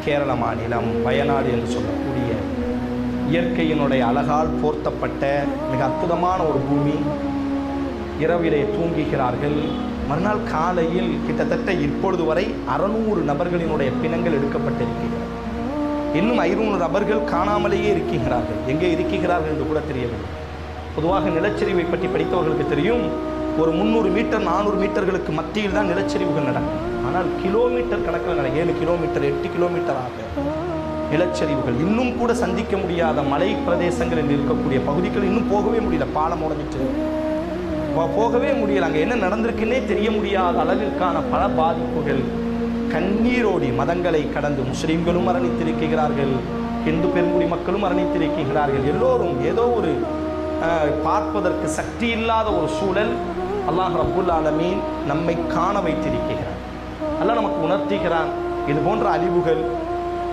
கேரள மாநிலம் வயநாடு என்று சொல்லக்கூடிய இயற்கையினுடைய அழகால் போர்த்தப்பட்ட மிக அற்புதமான ஒரு பூமி. இரவிலே தூங்குகிறார்கள். மறுநாள் காலையில் கிட்டத்தட்ட இப்பொழுது வரை 600 நபர்களினுடைய பிணங்கள் எடுக்கப்பட்டிருக்கிறது. இன்னும் 500 நபர்கள் காணாமலேயே இருக்கிறார்கள். எங்கே இருக்கிறார்கள் என்று கூட தெரியவில்லை. பொதுவாக நிலச்சரிவை பற்றி படித்தவர்களுக்கு தெரியும், ஒரு 300 மீட்டர் 400 மீட்டர்களுக்கு மத்தியில் தான் நிலச்சரிவுகள் நடக்கும். ஆனால் கிலோமீட்டர் கணக்கில் நடக்கும். 7 கிலோமீட்டர் 8 கிலோமீட்டராக நிலச்சரிவுகள். இன்னும் கூட சந்திக்க முடியாத மலை பிரதேசங்களில் இருக்கக்கூடிய பகுதிகள் இன்னும் போகவே முடியல. பாலம் உடைஞ்சிட்டு போகவே முடியல. அங்கே என்ன நடந்திருக்குன்னே தெரிய முடியாத அளவிற்கான பல பாதிப்புகள். கண்ணீரோடி மதங்களை கடந்து முஸ்லிம்களும் மரணித்திருக்கிறார்கள், இந்து பெருங்குடி மக்களும் மரணித்திருக்கிறார்கள். எல்லோரும் ஏதோ ஒரு பார்ப்பதற்கு சக்தி இல்லாத ஒரு சூழல் அல்லாஹ் ரப்புல் ஆலமீன் நம்மை காண வைத்திருக்கிறார். அல்லாஹ் நமக்கு உணர்த்துகிறான், இது போன்ற அழிவுகள்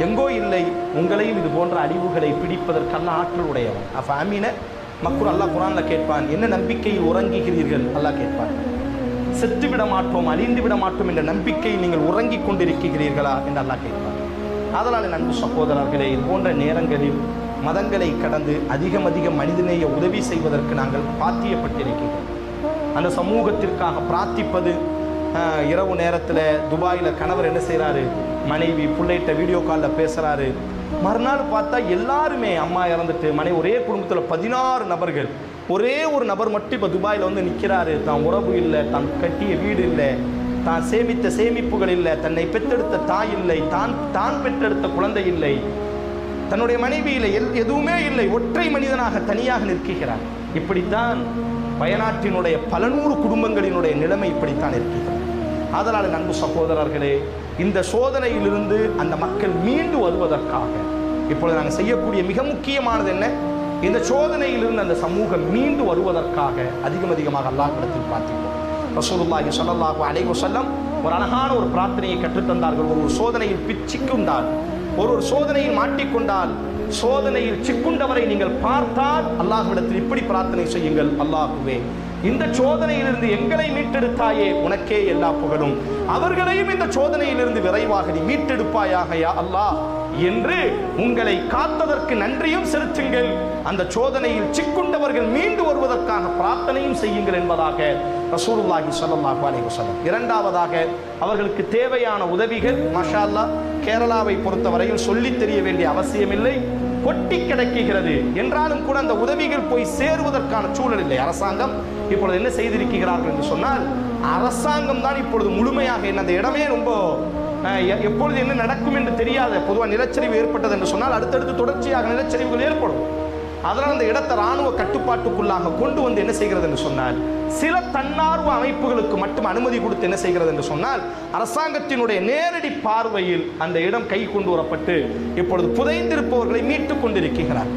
எங்கோ இல்லை, உங்களையும் இது போன்ற அழிவுகளை பிடிப்பதற்கெல்லாம் ஆற்றல் உடையவன். அப்போ அமீன மக்கள் அல்லாஹ் குர்ஆன்ல கேட்பான், என்ன நம்பிக்கையில் உறங்குகிறீர்கள்? அல்லாஹ் கேட்பான், செத்து விட மாட்டோம், அழிந்து விட மாட்டோம் என்ற நம்பிக்கையில் நீங்கள் உறங்கிக் கொண்டிருக்கிறீர்களா என்று அல்லாஹ் கேட்பான். அதனால் நண்பு சகோதரர்களே, இது போன்ற நேரங்களில் மதங்களை கடந்து அதிகம் மனிதநேய உதவி செய்வதற்கு நாங்கள் பாத்தியப்பட்டிருக்கிறோம். அந்த சமூகத்திற்காக பிரார்த்திப்பது. இரவு நேரத்தில் துபாயில் கணவர் என்ன செய்கிறாரு, மனைவி பிள்ளைகிட்ட வீடியோ காலில் பேசுகிறாரு. மறுநாள் பார்த்தா எல்லாருமே, அம்மா இறந்துட்டு மனைவி, ஒரே குடும்பத்தில் 16 நபர்கள், ஒரே ஒரு நபர் மட்டும் இப்போ துபாயில் வந்து நிற்கிறாரு. தான் உறவு இல்லை, தான் கட்டிய வீடு இல்லை, தான் சேமித்த சேமிப்புகள் இல்லை, தன்னை பெற்றெடுத்த தாய் இல்லை, தான் பெற்றெடுத்த குழந்தை இல்லை, தன்னுடைய மனைவியில் எதுவுமே இல்லை, ஒற்றை மனிதனாக தனியாக நிற்கிறார். இப்படித்தான் வயநாட்டினுடைய பல 100 குடும்பங்களினுடைய நிலைமை இப்படித்தான் இருக்கிறது. அதனால் நண்பு சகோதரர்களே, இந்த சோதனையிலிருந்து அந்த மக்கள் மீண்டு வருவதற்காக இப்பொழுது நாங்கள் செய்யக்கூடிய மிக முக்கியமானது என்ன, இந்த சோதனையிலிருந்து அந்த சமூகம் மீண்டு வருவதற்காக அதிகமாக அல்லாஹ்விடத்தில் பிரார்த்திப்போம். ரசூலுல்லாஹி ஸல்லல்லாஹு அலைஹி வஸல்லம் ஒரு அழகான ஒரு பிரார்த்தனையை கற்றுத்தந்தார்கள். ஒரு சோதனையில் சிக்குண்டால், ஒரு சோதனையில் மாட்டிக்கொண்டால், சோதனையில் சிக்குண்டவரை நீங்கள் பார்த்தால் அல்லாஹ்விடத்தில் இப்படி பிரார்த்தனை செய்யுங்கள், அல்லாஹ்வே இந்த சோதனையிலிருந்து எங்களை மீட்டெடுத்தாயே, உனக்கே எல்லா புகழும், அவர்களையும் இந்த சோதனையிலிருந்து விரைவாக நீ மீட்டெடுப்பாயாக யா அல்லாஹ் என்று உங்களை காத்ததற்கு நன்றியும் செலுத்துங்கள், அந்த சோதனையில் சிக்குண்டவர்கள் மீண்டு வருவதற்காக பிரார்த்தனையும் செய்யுங்கள் என்பதாக ரசூலுல்லாஹி ஸல்லல்லாஹு அலைஹி வஸல்லம். இரண்டாவதாக அவர்களுக்கு தேவையான உதவிகள் மாஷா அல்லாஹ் கேரளாவை பொறுத்தவரையில் சொல்லித் தெரிய வேண்டிய அவசியமில்லை, கொட்டி கிடக்குகிறது. என்றாலும் கூட அந்த உதவிகள் போய் சேருவதற்கான சூழல் இல்லை. அரசாங்கம் இப்பொழுது என்ன செய்திருக்கிறார்கள் என்று சொன்னால், அரசாங்கம் தான் இப்பொழுது முழுமையாக அந்த இடமே ரொம்ப எப்பொழுது என்ன நடக்கும் என்று தெரியாத, பொதுவாக நிலச்சரிவு ஏற்பட்டது என்று சொன்னால் அடுத்தடுத்து தொடர்ச்சியாக நிலச்சரிவுகள் ஏற்படும். அதனால் அந்த இடத்தை இராணுவ கட்டுப்பாட்டுக்குள்ளாக கொண்டு வந்து என்ன செய்கிறது என்று சொன்னால், சில தன்னார்வ அமைப்புகளுக்கு மட்டும் அனுமதி கொடுத்து என்ன செய்கிறது என்று சொன்னால், அரசாங்கத்தினுடைய நேரடி பார்வையில் அந்த இடம் கை கொண்டு வரப்பட்டு இப்பொழுது புதைந்திருப்பவர்களை மீட்டுக் கொண்டிருக்கிறார்.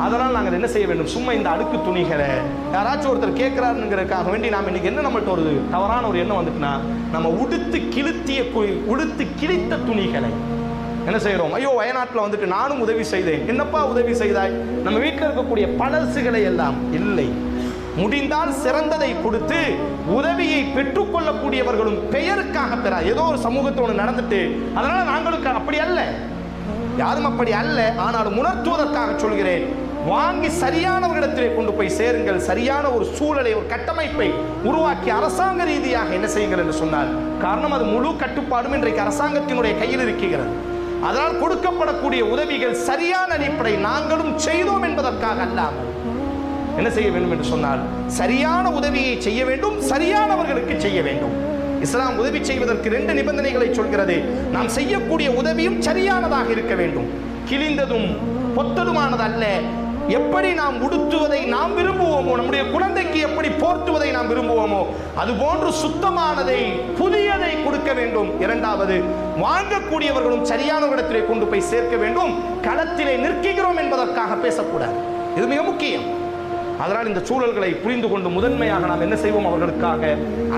அதனால் நாங்கள் என்ன செய்ய வேண்டும், சும்மா இந்த அடுக்கு துணிகளை யாராச்சும் ஒருத்தர் கேட்கிறாருங்கிறதுக்காக வேண்டி நாம் இன்னைக்கு என்ன நம்மள்ட்ட ஒரு தவறான ஒரு எண்ணம் வந்துட்டுனா, நம்ம உடுத்து கிழித்த துணிகளை என்ன செய்கிறோம், ஐயோ வயநாட்டில் வந்துட்டு நானும் உதவி செய்தேன், என்னப்பா உதவி செய்தாய், நம்ம வீட்டில் இருக்கக்கூடிய பழசுகளை எல்லாம் இல்லை, முடிந்தால் சிறந்ததை கொடுத்து உதவியை பெற்றுக்கொள்ளக்கூடியவர்களும் பெயருக்காக பெற, ஏதோ ஒரு சமூகத்தோடு நடந்துட்டு அதனால நாங்களுக்கு அப்படி அல்ல, யாரும் அப்படி அல்ல, ஆனாலும் உணர்த்துவதற்காக சொல்கிறேன், வாங்கி சரியானவர்களிடத்திலே கொண்டு போய் சேருங்கள். சரியான ஒரு சூழலை, ஒரு கட்டமைப்பை உருவாக்கி அரசாங்க ரீதியாக என்ன செய்யுங்கள் என்று சொன்னார். காரணம், அது முழு கட்டுப்பாடும் இன்றைக்கு அரசாங்கத்தினுடைய கையில் இருக்கிறது. அதனால் கொடுக்கப்படக்கூடிய உதவிகள் சரியான அடிப்படை நாங்களும் செய்தோம் என்பதற்காக அல்லாமல் என்ன செய்ய வேண்டும் என்று சொன்னால், சரியான உதவியை செய்ய வேண்டும், சரியானவர்களுக்கு செய்ய வேண்டும். இஸ்லாம் உதவி செய்வதற்கு 2 நிபந்தனைகளை சொல்கிறது. நாம் செய்யக்கூடிய உதவியும் சரியானதாக இருக்க வேண்டும், கிழிந்ததும் பொத்ததுமானது அல்ல. எப்படி நாம் உடுத்துவதை நாம் விரும்புவோமோ, நம்முடைய குழந்தைக்கு எப்படி போர்த்துவதை நாம் விரும்புவோமோ அதுபோன்று சுத்தமானதை, புதியதை கொடுக்க வேண்டும். இரண்டாவது, வாங்கக்கூடியவர்களும் சரியான இடத்திலே கொண்டு போய் சேர்க்க வேண்டும். களத்திலே நிற்கிறோம் என்பதற்காக பேசக்கூடாது, இது மிக முக்கியம். அதனால் இந்த சூழல்களை புரிந்து கொண்டு முதன்மையாக நாம் என்ன செய்வோம், அவர்களுக்காக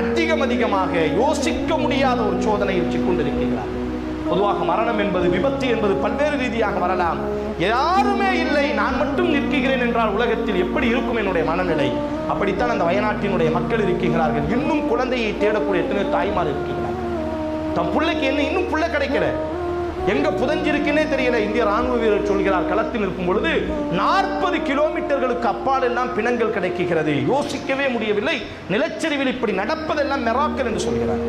அதிகமாக யோசிக்க முடியாத ஒரு சோதனையில் சிக்கொண்டிருக்கிறார். பொதுவாக மரணம் என்பது, விபத்து என்பது பல்வேறு ரீதியாக வரலாம். யாருமே இல்லை, நான் மட்டும் நிற்கிறேன் என்றால் உலகத்தில் எப்படி இருக்கும் என்னுடைய மனநிலை? அப்படித்தான் அந்த வயநாட்டினுடைய மக்கள் இருக்கிறார்கள். இன்னும் குழந்தையை தேடக்கூடிய எத்தனை தாய்மார் இருக்கிறார்கள். தம் பிள்ளைக்கு என்ன இன்னும் பிள்ளை கிடைக்கல, எங்க புதஞ்சிருக்குன்னே தெரியல. இந்திய ராணுவ வீரர் சொல்கிறார், களத்தில் இருக்கும் பொழுது 40 கிலோமீட்டர்களுக்கு அப்பால் எல்லாம் பிணங்கள் கிடைக்கிறது. யோசிக்கவே முடியவில்லை, நிலச்சரிவில் இப்படி நடப்பதெல்லாம் மெராக்கல் என்று சொல்கிறார்.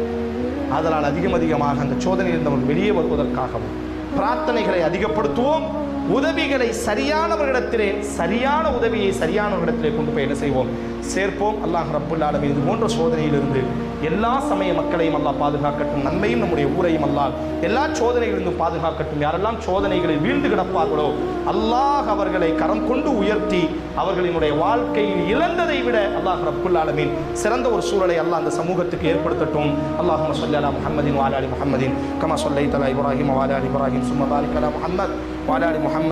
அதனால் அதிகமாக அந்த சோதனையில் இருந்தவர்கள் வெளியே வருவதற்காகவும் பிரார்த்தனைகளை அதிகப்படுத்துவோம். உதவிகளை சரியானவர்களிடத்திலே, சரியான உதவியை சரியானவர்களிடத்திலே கொண்டு போய் என்ன செய்வோம், சேர்ப்போம். அல்லாஹ் ரப்புல் ஆலமீன் இது போன்ற சோதனையிலிருந்து எல்லா சமய மக்களையும் அல்லாஹ் பாதுகாக்கட்டும். நன்மையும் நம்முடைய ஊரையும் அல்லாஹ் எல்லா சோதனைகளிலிருந்தும் பாதுகாக்கட்டும். யாரெல்லாம் சோதனைகளில் வீழ்ந்து கிடப்பார்களோ அல்லாஹ் அவர்களை கரம் கொண்டு உயர்த்தி அவர்களினுடைய வாழ்க்கையில் இழந்ததை விட அல்லாஹ் ரப்புல் ஆலமீன் சிறந்த ஒரு சூழலை அல்லாஹ் அந்த சமூகத்துக்கு ஏற்படுத்தட்டும். அல்லாஹும்ம ஸல்லி அலா முஹம்மதின் வ அலா ஆலி முஹம்மதின் கமா ஸல்லைத அலா இப்ராஹீம் வ அலா ஆலி இப்ராஹீம் சும்ம பாரிக் அலா முஹம்மத் வ அலா ஆலி முஹம்மத்.